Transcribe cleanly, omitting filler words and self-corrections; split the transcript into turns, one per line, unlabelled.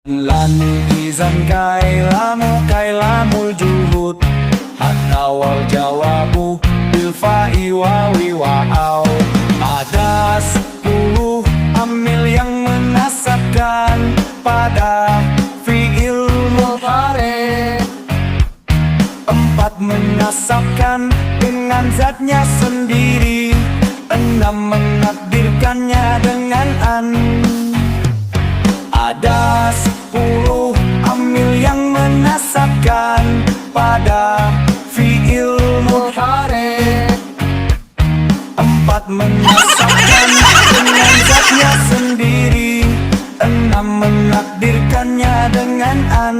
Lan izan kailamul juhud hatta wal jawabu bil fa'i wawi wa'au. Ada 10 amil yang menasabkan pada fi'il mudhari'. 4 menasabkan dengan zatnya sendiri. 6 menakdirkannya dengan an. Ada 10 amil yang menasabkan pada fi'il mudhari'. 4 menasabkan dengan zatnya sendiri. 6 menakdirkannya dengan an.